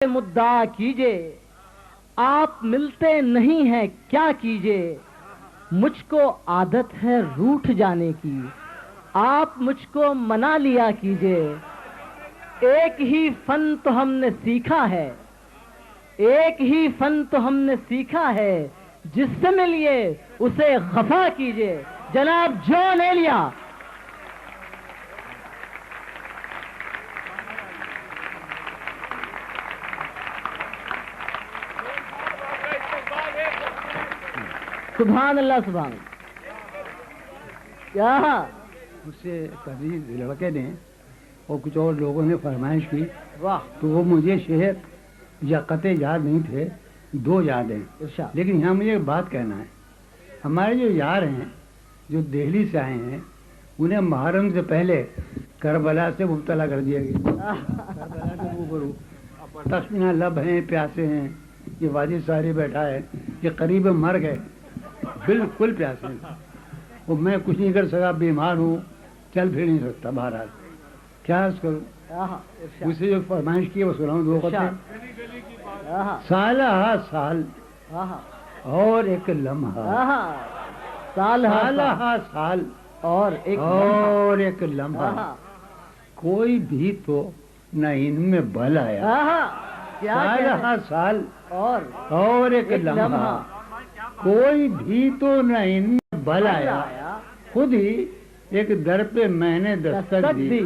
مدعا کیجئے، آپ ملتے نہیں ہیں کیا کیجئے، مجھ کو عادت ہے روٹھ جانے کی، آپ مجھ کو منا لیا کیجئے، ایک ہی فن تو ہم نے سیکھا ہے، ایک ہی فن تو ہم نے سیکھا ہے، جس سے ملیے اسے خفا کیجئے۔ جناب جان ایلیا۔ سبحان اللہ سبحان اللہ۔ کیا مجھ سے کبھی لڑکے نے اور کچھ اور لوگوں نے فرمائش کی، واہ، تو وہ مجھے شعر یا قطع یاد نہیں تھے، دو یاد ہیں، ارشاد۔ لیکن یہاں مجھے ایک بات کہنا ہے۔ ہمارے جو یار ہیں جو دہلی سے آئے ہیں، انہیں محرم سے پہلے کربلا سے مبتلا کر دیا گیا۔ کربلا کے روبرو تخمینہ لب ہیں، پیاسے ہیں، یہ واجد ساری بیٹھا ہے، یہ قریب مر گئے، بالکل پیاسے ہیں، اور میں کچھ نہیں کر سکا، بیمار ہوں، چل پھر نہیں سکتا، بہرحال کیا عرض کروں۔ مجھ سے جو فرمائش کی وہ سناؤں، دو خطے۔ سالہ سال اور ایک لمحہ، سالہ سال اور ایک لمحہ، کوئی بھی تو نہ ان میں بل آیا۔ سالہ سال اور ایک لمحہ، کوئی بھی تو نہ ان میں بل آیا، خود ہی ایک در پہ میں نے دستک دی،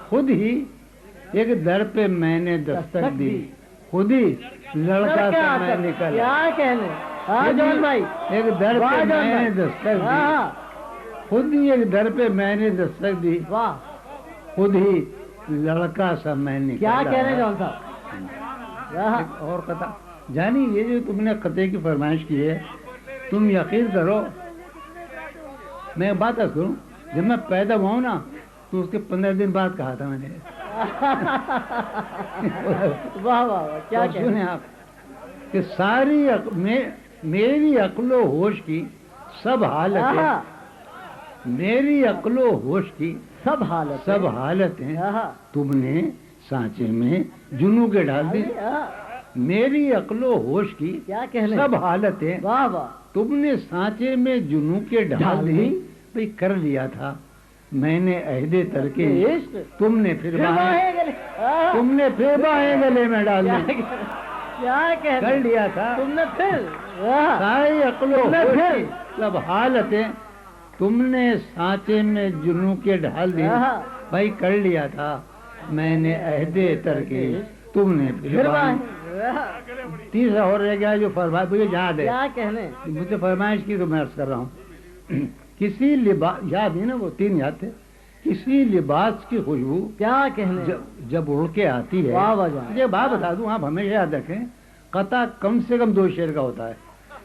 خود ہی ایک در پہ میں نے دستک دی، خود ہی لڑکا سا میں نکلا۔ کیا کہنے جان بھائی، ایک در پہ میں نے دستک دی، خود ہی ایک در پہ میں نے دستک دی، واہ، خود ہی لڑکا سا میں نکلا۔ کیا کہنے جان صاحب۔ ایک اور قطع جانی، یہ جو تم نے قطعے کی فرمائش کی ہے، تم یقین کرو، میں ایک بات کروں، جب میں پیدا ہوا ہوں نا تو اس کے 15 دن بعد کہا تھا میں نے۔ واہ واہ، کیا سنیں آپ کہ ساری میری عقل و ہوش کی سب حالتیں، میری عقل و ہوش کی سب حالتیں تم نے سانچے میں جنوں کے ڈال دی۔ میری عقل و ہوش کی سب حالتیں واہ واہ تم نے سانچے میں جنوں کے ڈال دی۔ بھئی کر لیا تھا میں نے عہد ترک عشق، تم نے پھر باہیں گلے میں ڈال دی۔ کیا کر لیا تھا تم نے پھر ساری عقل و ہوش کی سب حالتیں تم نے سانچے میں جنوں کے ڈال دی۔ بھائی کر لیا تھا میں نے عہد ترک عشق، تم نے پھر باہیں۔ تیسرا اور رہ گیا جو فرمایا، مجھے یاد ہے، کیا کہنے، مجھ سے فرمائش کی تو میں عرض کر رہا ہوں، کسی لباس، یاد نہیں نا وہ تین یاد تھے، کسی لباس کی خوشبو کیا کہنے جب اڑ کے آتی ہے۔ واہ واہ جان، مجھے بات بتا دوں، آپ ہمیشہ یاد رکھیں، قطع کم سے کم 2 شعر کا ہوتا ہے،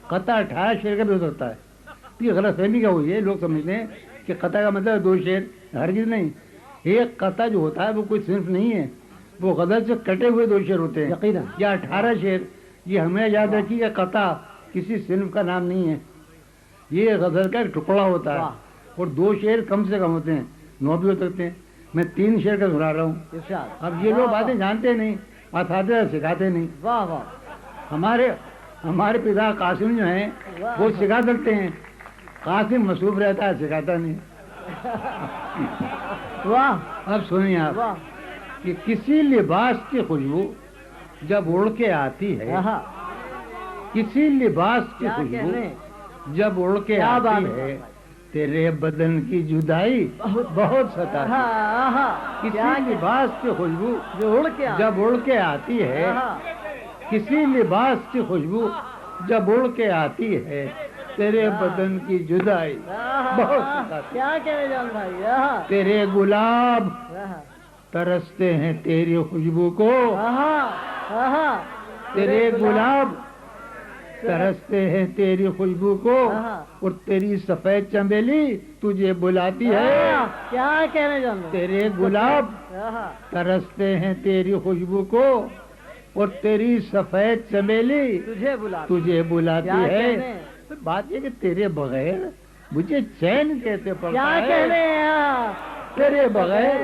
قطع 18 شعر کا بھی ہو سکتا ہے۔ یہ غلط فہمی کا ہوئی ہے، لوگ سمجھتے ہیں کہ قطع کا مطلب 2 شعر، ہرگز نہیں۔ ایک قطع جو ہوتا ہے وہ کوئی صنف نہیں ہے، وہ غزل سے کٹے ہوئے 2 شعر ہوتے ہیں، یقیناً، یا 18 شعر۔ یہ ہمیں یاد رکھیے کہ قطع کسی صنف کا نام نہیں ہے، یہ غزل کا ایک ٹکڑا ہوتا ہے، اور 2 شعر کم سے کم ہوتے ہیں، 9 بھی ہو سکتے ہیں۔ میں 3 شعر کا سنا رہا ہوں۔ اب یہ لوگ باتیں جانتے نہیں، اساتذہ سکھاتے نہیں۔ واہ واہ، ہمارے پتا قاسم جو ہیں وہ سکھا سکتے ہیں، قاسم مصروف رہتا ہے، سکھاتا نہیں۔ واہ، اب سنیے آپ کہ کسی لباس کی خوشبو جب اڑ کے آتی ہے، کسی لباس کی خوشبو جب اڑ کے آتی ہے، تیرے بدن کی جدائی بہت ستاتی ہے۔ کسی لباس کی خوشبو جب اڑ کے آتی ہے، کسی لباس کی خوشبو جب اڑ کے آتی ہے، تیرے بدن کی جدائی بہت ستاتی ہے۔ کیا کہنے جان بھائی، تیرے گلاب ترستے ہیں تیری خوشبو کو، تیرے گلاب ترستے ہیں تیری خوشبو کو، اور تیری سفید چمیلی تجھے بلاتی ہے۔ کیا کہنے جان بھائی، تیرے گلاب ترستے ہیں تیری خوشبو کو، اور تیری سفید چمیلی تجھے بلاتی ہے۔ بات یہ کہ تیرے بغیر مجھے چین کیسے پڑتا ہے، کیا کہنے، تیرے بغیر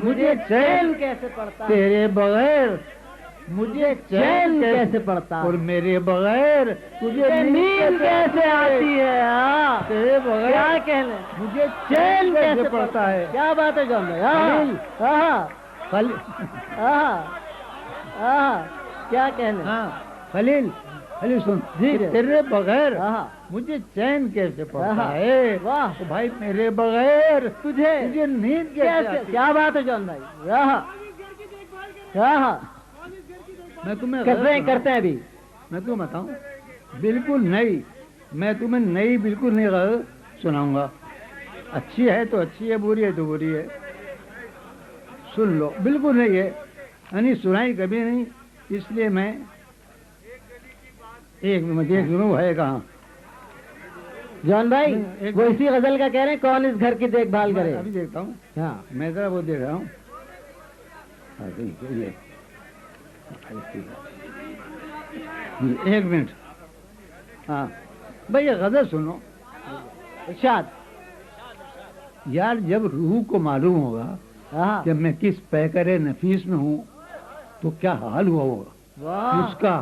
مجھے چین کیسے پڑتا، تیرے بغیر مجھے چین کیسے پڑتا اور میرے بغیر تجھے نیند کیسے آتی ہے؟ تیرے بغیر کیا کہنے مجھے چین کیسے پڑتا ہے؟ کیا بات ہے جان بھائی؟ کیا کہنے؟ خلیل خلیل سن جی تیرے بغیر مجھے چین کیسے پڑتا ہے؟ واہ بھائی میرے بغیر تجھے نیند کیسے آتی؟ کیا بات ہے جان بھائی؟ میں تمہیں کرتے ہیں ابھی میں تمہیں بتاؤں بالکل نئی، میں تمہیں نئی بالکل نئی غزل سناؤں گا. اچھی ہے تو اچھی ہے، بری ہے تو بری ہے، سن لو. بالکل نہیں ہے، یعنی سنائی کبھی نہیں، اس لیے میں ایک دیکھ لوں ہے کہاں. جان بھائی وہ اسی غزل کا کہہ رہے ہیں کون اس گھر کی دیکھ بھال کرے. ابھی دیکھتا ہوں. ہاں میں ذرا وہ دیکھ رہا ہوں. ایک منٹ. ہاں بھائی یہ غزل سنو. ارشاد. یار جب روح کو معلوم ہوگا کہ میں کس پیکر نفیس میں ہوں تو کیا حال ہوا ہوگا اس کا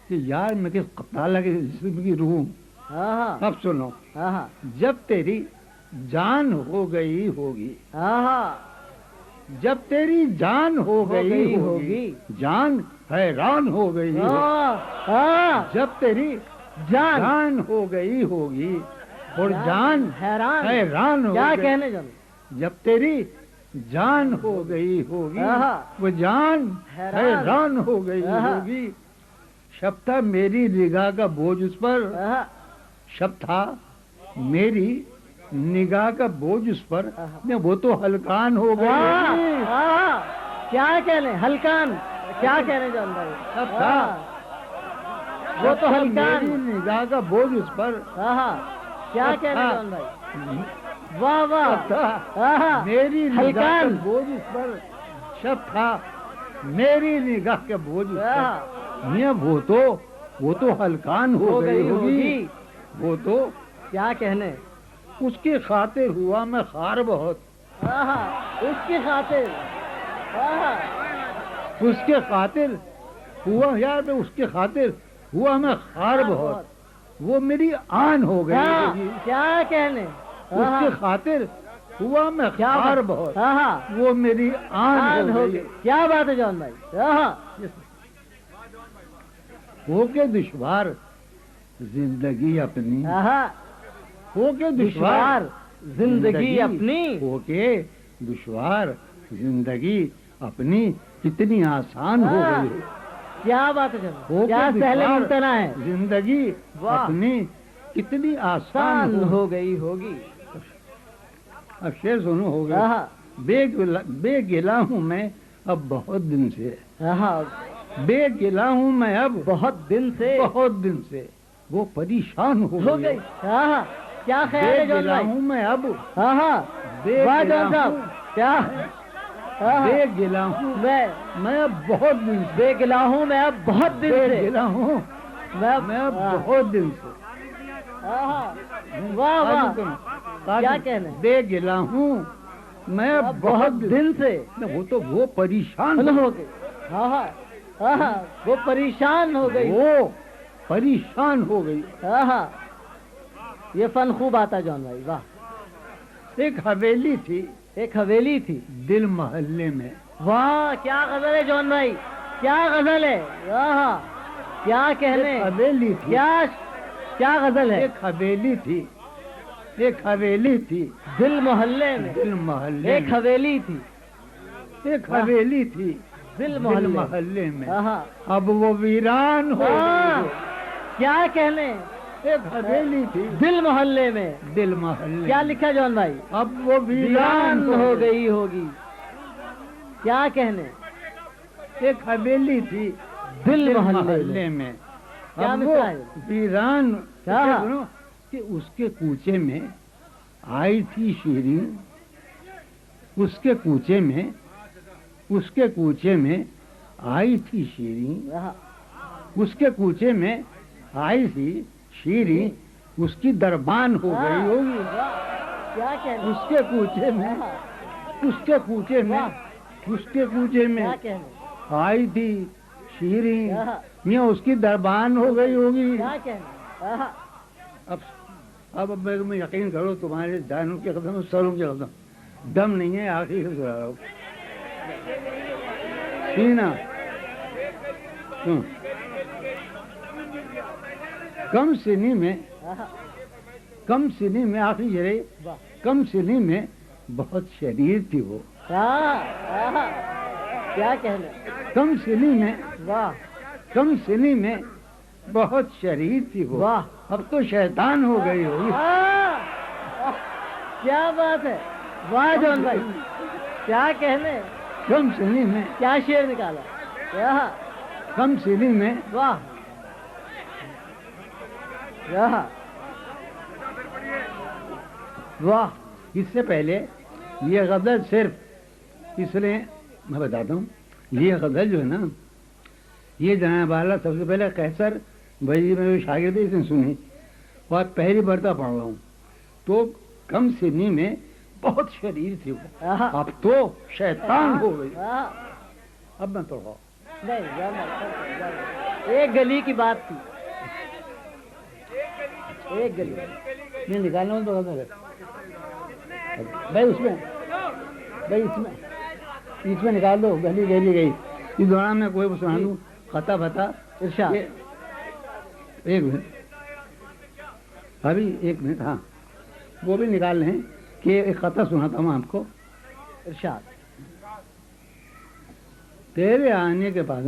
کہ یار میں کس قطالہ کے جسم کی روح ہوں. اب سنو. جب تیری جان ہو گئی ہوگی، جب تیری جان ہو گئی ہوگی، جان حیران ہو گئی ہوگی. جب تیری جان ہو گئی ہوگی اور جان حیران ہو کیا گئی. کہنے جان؟ جب تیری جان ہو گئی ہوگی وہ جان حیران ہو گئی ہوگی. شب تھا میری نگاہ کا بوجھ اس پر، شب تھا میری نگاہ کا بوجھ اس پر، وہ تو ہلکان ہو گئی. کیا کہنے ہلکان؟ کیا کہنے جان بھائی؟ شب تھا وہ تو ہلکان، میری نگاہ کا بوجھ اس پر. کیا کہنے جان بھائی؟ واہ واہ. میری نگاہ کا ہلکان بوجھ اس پر، شب تھا میری نگاہ کا بوجھ اس پر. میاں وہ تو ہلکان ہو گئی ہوگی. وہ تو کیا کہنے اس کی خاطر ہوا میں خار بہت. اس کی خاطر، اس کے خاطر ہوا یار میں اس کے خاطر ہوا میں خار بہت. وہ میری آن ہو گئی ہوگی. کیا کہنے اس کے خاطر ہوا میں خار بہت. وہ میری آن ہو گئی. کیا بات ہے جان بھائی؟ ہو کے دشوار زندگی اپنی، ہو کے دشوار زندگی اپنی، ہو کے دشوار زندگی اپنی کتنی آسان ہو گئی. کیا بات ہے ہو کیا کے سہل دشوار ممتنع ہے. زندگی اپنی کتنی آسان ہو گئی ہوگی. اب شعر سنو. ہو گیا بے گلا ہوں میں اب بہت دن سے، بے گلا ہوں میں اب بہت دن سے، بہت دن سے. وہ پریشان ہو گئی. کیا خیال بے ہے جان گلا بھائی؟ ہوں میں اب بے جان صاحب کیا بے گلا ہوں میں اب بہت دن سے. بے گلا ہوں میں اب بہت دن بے سے، گلا ہوں میں اب بہت دن سے. واہ واہ. کیا کہنا؟ بے گلا ہوں میں اب بہت دن سے. وہ تو وہ پریشان ہو گئی. وہ پریشان ہو گئی. وہ پریشان ہو گئی. یہ فن خوب آتا جان بھائی. واہ. ایک حویلی تھی، ایک حویلی تھی دل محلے میں. واہ کیا غزل ہے جان بھائی، کیا غزل ہے. کیا کہنے. حویلی تھی. کیا غزل ہے. ایک حویلی تھی، ایک حویلی تھی دل محلے میں. دل محلے. ایک حویلی تھی، ایک حویلی تھی دل محلے میں. اب وہ ویران ہو گئی. کیا کہنے. ایک حویلی تھی دل محلے میں. دل محلے. کیا لکھا جان بھائی؟ اب وہ ویران ہو گئی ہوگی. کیا کہنے. ایک حویلی تھی دل محلے میں. اب وہ ویران کہ اس کے کوچے میں آئی تھی شیرین. اس کے کوچے میں، اس کے کوچے میں آئی تھی شیرین. اس کے کوچے میں آئی تھی شیرین. اس کی دربان ہو گئی ہوگی. کیا کہنے. اس کے کوچے میں، اس کے کوچے میں، اس کے کوچے میں آئی تھی شیریں میاں اس کی دربان ہو گئی ہوگی. کیا کہنا. اب میں یقین کرو تمہارے جانوں کے قدم اور سروں کے قدم دم نہیں ہے آخری سے سنا رہا ہوں. سینا کم سنی میں آخری جرے کم سنی میں بہت شریر تھی وہ. کیا کہنا. کم سنی میں واہ کم سنی میں بہت شریر تھی وہ. واہ اب تو شیطان ہو گئی ہوگی. کیا بات ہے. واہ جون بھائی کیا کہنے. کم سنی میں کیا شعر نکالا. کم سنی میں واہ واہ. اس سے پہلے یہ غزل صرف اس نے میں بتاتا ہوں. یہ غزل جو ہے نا یہ جناب والا سب سے پہلے قیصر بھائی میں شاگرد اس نے سنی اور پہلی برتا پڑھ رہا ہوں. تو کم سنی میں بہت شریر تھی وہ. اب تو شیطان ہو گئی. اب میں پڑھا نہیں. ایک گلی کی بات تھی. ایک گلی یہ نکالنا ہو تو بھائی اس میں نکال دو. گلی گلی گئی اس دوران میں کوئی سنا دوں خطا بتا. ارشاد. ایک منٹ ابھی ایک منٹ. ہاں وہ بھی نکال لیں کہ ایک خطا سناتا ہوں آپ کو. ارشاد. تیرے آنے کے بعد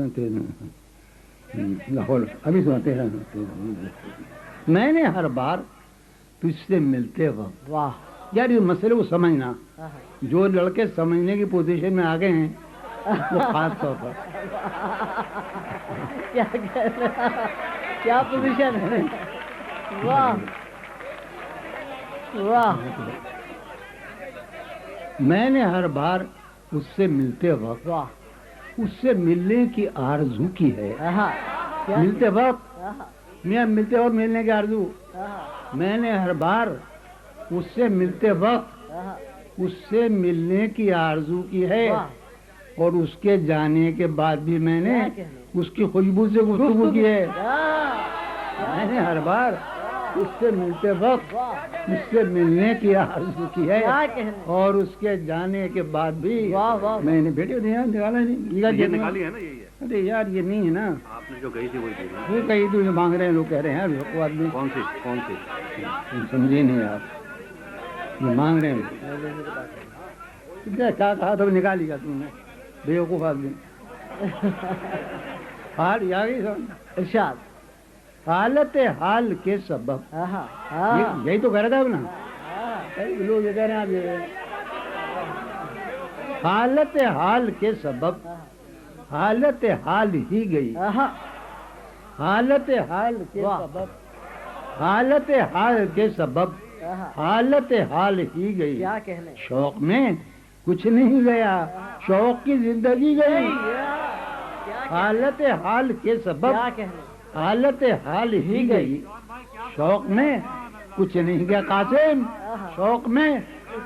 لاہور ابھی سناتے ہیں. میں نے ہر بار تجھ سے ملتے وقت. واہ یار یہ مسئلے کو سمجھنا. جو لڑکے سمجھنے کی پوزیشن میں آ گئے ہیں وہ خاص طور پر کیا پوزیشن ہے. واہ واہ. میں نے ہر بار اس سے ملتے وقت اس سے ملنے کی آرزو کی ہے. ملتے وقت ملتے وقت ملنے کی آرزو. میں نے ہر بار اس سے ملتے وقت اس سے ملنے کی آرزو کی ہے اور اس کے جانے کے بعد بھی میں نے اس کی خوشبو سے گفتگو کی ہے. میں نے ہر بار اس سے ملتے وقت اس سے ملنے کی آرزو کی ہے اور اس کے جانے کے بعد بھی میں نے بیٹے نکالا نہیں. ارے یار یہ نہیں ہے نا. آپ نے جو کہی تھی وہ کہیں تو مانگ رہے ہیں لوگ کہہ رہے ہیں آدمی. کون سی سمجھے نہیں آپ. یہ مانگ رہے ہیں کیا کہا تو نکالی گا تم نے بیوقوف آدمی. حال یا ارشاد. حالت حال کے سبب یہی تو کہہ رہا تھا نا. لوگ یہ کہہ رہے ہیں آپ حالت حال کے سبب حالت حال ہی گئی. حالت حال کے سبب حالت حال کے سبب حالت حال ہی گئی. کیا کہنے. شوق میں کچھ نہیں گیا شوق کی زندگی گئی. حالت حال کے سبب حالت حال ہی گئی. شوق میں کچھ نہیں گیا قاسم. شوق میں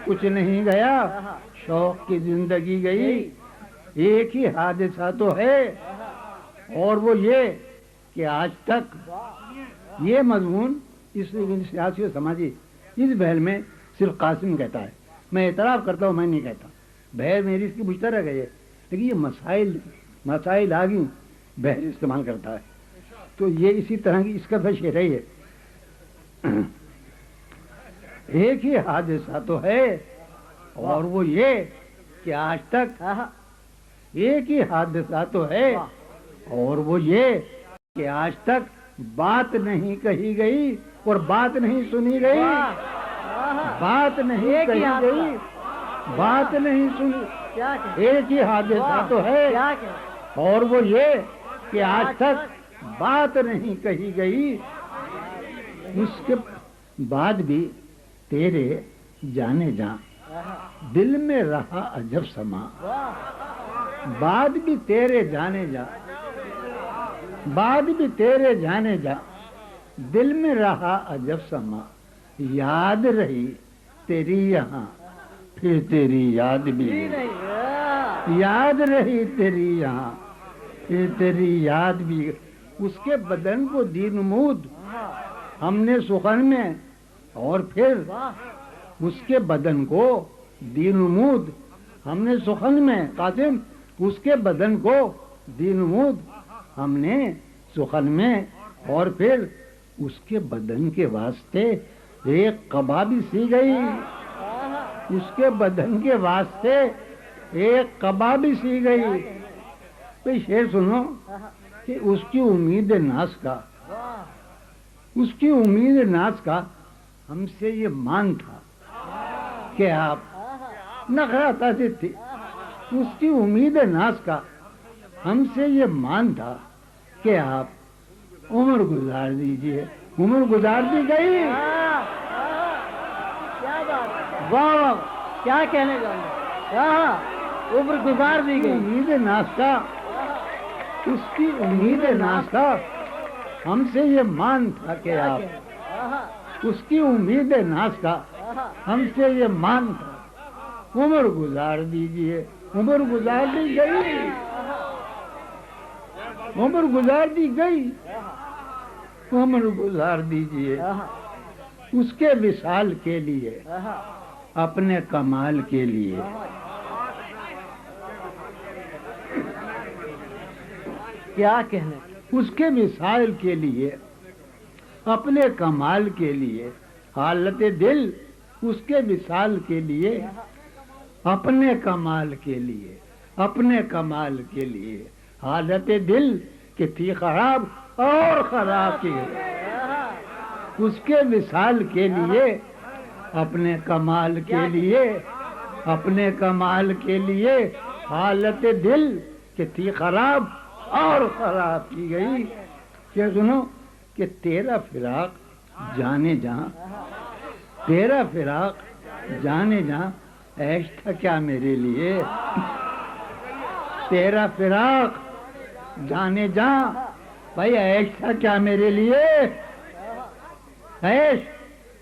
کچھ نہیں گیا شوق کی زندگی گئی. ایک ہی حادثہ تو ہے اور وہ یہ کہ آج تک یہ مضمون اس سیاسی و سماجی اس بحث میں صرف قاسم کہتا ہے. میں اعتراف کرتا ہوں میں نہیں کہتا. بحث میری اس کی مشترک ہے لیکن یہ مسائل آگی بحث استعمال کرتا ہے. تو یہ اسی طرح کی اس کا شعر ہے. ایک ہی حادثہ تو ہے اور وہ یہ کہ آج تک ایک ہی حادثہ تو ہے اور وہ یہ کہ آج تک بات نہیں کہی گئی اور بات نہیں سنی گئی. بات نہیں کہی گئی بات نہیں سنی. ایک ہی حادثہ تو ہے اور وہ یہ کہ آج تک بات نہیں کہی گئی. اس کے بعد بھی تیرے جانے جا دل میں رہا عجب سما. بعد بھی تیرے جانے جا بعد بھی تیرے جانے جا دل میں رہا عجب سما. یاد رہی تیری یہاں پھر تیری یاد بھی یاد رہی تیری یہاں یہ تیری یاد بھی اس کے بدن کو دی نمود ہم نے سخن میں، اور پھر اس کے بدن کو دی نمود ہم نے سخن میں، قاسم اس کے بدن کو دی نمود ہم نے سخن میں، اور پھر اس کے بدن کے واسطے ایک قبا بھی سی گئی، اس کے بدن کے واسطے ایک قبا بھی سی گئی۔ تو شعر سنو کہ اس کی امید ناز کا، اس کی امید ناز کا ہم سے یہ مان تھا کہ آپ نخرا سے تھی، اس کی امید ناز کا ہم سے یہ مان تھا کہ آپ عمر گزار دیجئے، عمر گزار دی گئی۔ کیا بات، واہ واہ، کیا کہنے کا، عمر گزار دی گئی۔ امید ناز کا، اس کی امید ناز کا ہم سے یہ مان تھا کہ آپ، اس کی امید ناز کا ہم سے یہ مان تھا، عمر گزار دیجئے، عمر گزار دی گئی، عمر گزار دی گئی، عمر گزار دیجئے اس کے وصال کے لیے، اپنے کمال کے لیے۔ کیا کہنے، اس کے وصال کے لیے، اپنے کمال کے لیے، حالت دل اس کے وصال کے لیے، اپنے کمال کے لیے، اپنے کمال کے لیے، حالت دل کہ تھی خراب اور خراب کی، اس کے وصال کے لیے، اپنے کمال کے لیے، اپنے کمال کے لیے، حالت دل کہ تھی خراب اور خراب کی گئی۔ کیا سنو کہ تیرا فراق جانے جہاں، تیرا فراق جانے جہاں، عیش تھا کیا میرے لیے، تیرا فراق جانے جہاں، بھائی عیش تھا کیا میرے لیے، عیش،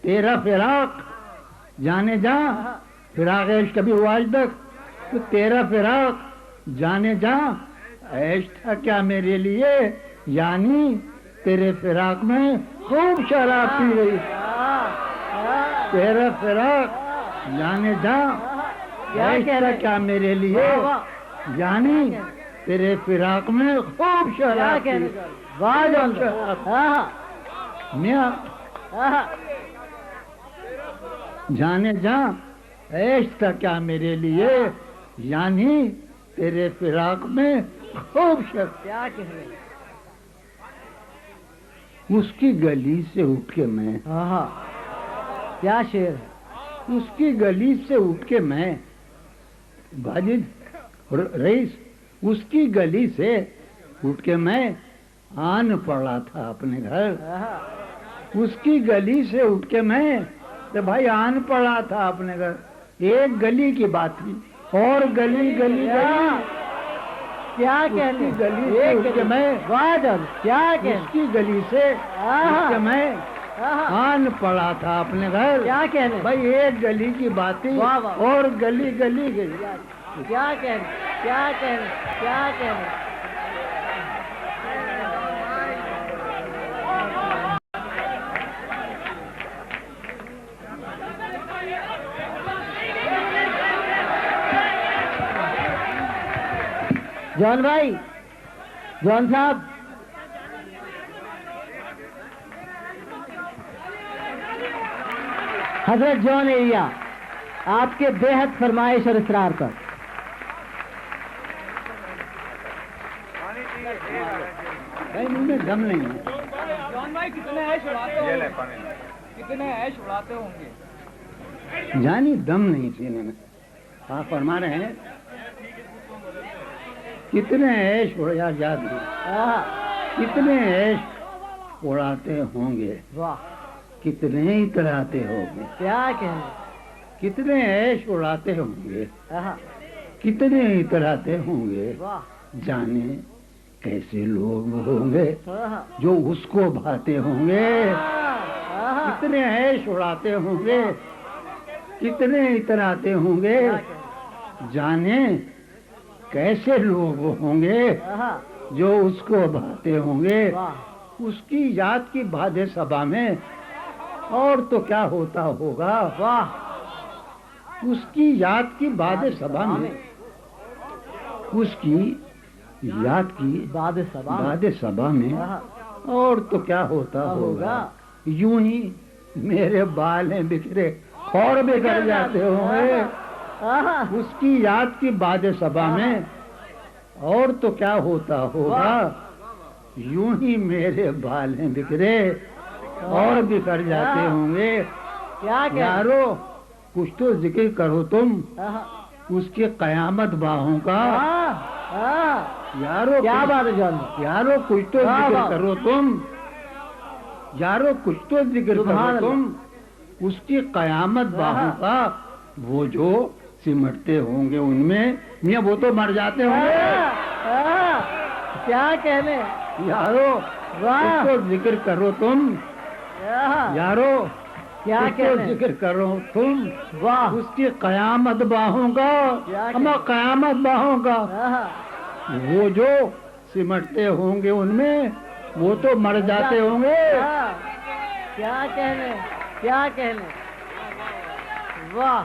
تیرا فراق جانے جہاں، فراق عیش کبھی ہوا آج تک، تو تیرا فراق جانے جہاں، عیش تھا کیا میرے لیے، یعنی تیرے فراق میں خوب شراب پی گئی، تیرا فراق جانے جہاں، عیش تھا کیا میرے لیے، یعنی تیرے فراق میں خوب شراب پی گئی۔ میاں جانے جہاں، عیش تھا کیا میرے لیے، یعنی تیرے فراق میں خوب شراب۔ کیا کہنے، اس کی گلی سے اٹھ کے میں، کیا شعر ہے، اس کی گلی سے اٹھ کے میں، باجد رئیس، اس کی گلی سے اٹھ کے میں آن پڑا تھا اپنے گھر، اس کی گلی سے اٹھ کے میں تو بھائی آن پڑا تھا اپنے گھر، ایک گلی کی بات تھی اور گلی گلی گلی، کیا کہنے، گلی سے اٹھ کے میں، کیا اس کہنے، کی گلی سے اٹھ کے میں آن پڑا تھا اپنے گھر، کیا کہنے، بھائی ایک گلی کی بات تھی واہ واہ، اور گلی گلی گئی۔ کیا کہنے، کیا کہنے، کیا کہنے۔ جون بھائی، جون صاحب، حضرت جون ایریا، آپ کے بے حد فرمائش اور اصرار پر بھائی مجھ میں دم نہیں ہے، جون بھائی کتنے عیش اڑاتے ہوں گے، کتنے عیش اڑاتے ہوں گے، جانی دم نہیں سینے میں، آپ فرما رہے ہیں کتنے عیش اڑا جاتے، کتنے عیش اڑاتے ہوں گے، واہ، کتنے ہی تراتے ہوں گے، کیا کہنے، کتنے عیش اڑاتے ہوں گے، آہا، کتنے ہی تراتے ہوں گے، واہ، جانے کیسے لوگ ہوں گے آہا، جو اس کو بھاتے ہوں گے، آہا، کتنے عیش اڑاتے ہوں گے، کتنے اتراتے ہوں گے، کیا کہنے، جانے کیسے لوگ ہوں گے آہا، جو اس کو بھاتے ہوں گے واہ اس کی یاد کی باد صبا میں اور تو کیا ہوتا ہوگا واہ اس کی یاد کی باد صبا میں اس کی یاد کی باد صبا باد صبا میں اور تو کیا ہوتا ہوگا یوں ہی میرے بال ہیں بکھرے اور بکھر جاتے ہوں گے اس کی یاد کی باد صبا میں اور تو کیا ہوتا ہوگا یوں ہی میرے بال ہیں بکھرے اور بکھر جاتے ہوں گے کیا کہ یارو کچھ تو ذکر کرو تم اس کی قیامت باہوں کا یارو کیا بات ہے جان یارو کچھ تو واہ، ذکر واہ۔ کرو تم یارو کچھ تو ذکر سبحان کرو تم اس کی قیامت باہوں کا وہ جو سمٹتے ہوں گے ان میں میاں وہ تو مر جاتے ہوں گے کیا کہنے یارو واہ۔ کچھ تو ذکر کرو تم یارو کیا کچھ تو کہنے ذکر کرو تم واہ اس کی قیامت باہوں کا کیا ہم قیامت باہوں کا آہا، وہ جو سمٹتے ہوں گے ان میں وہ تو مر جاتے ہوں گے کیا کہنے کیا کہنے واہ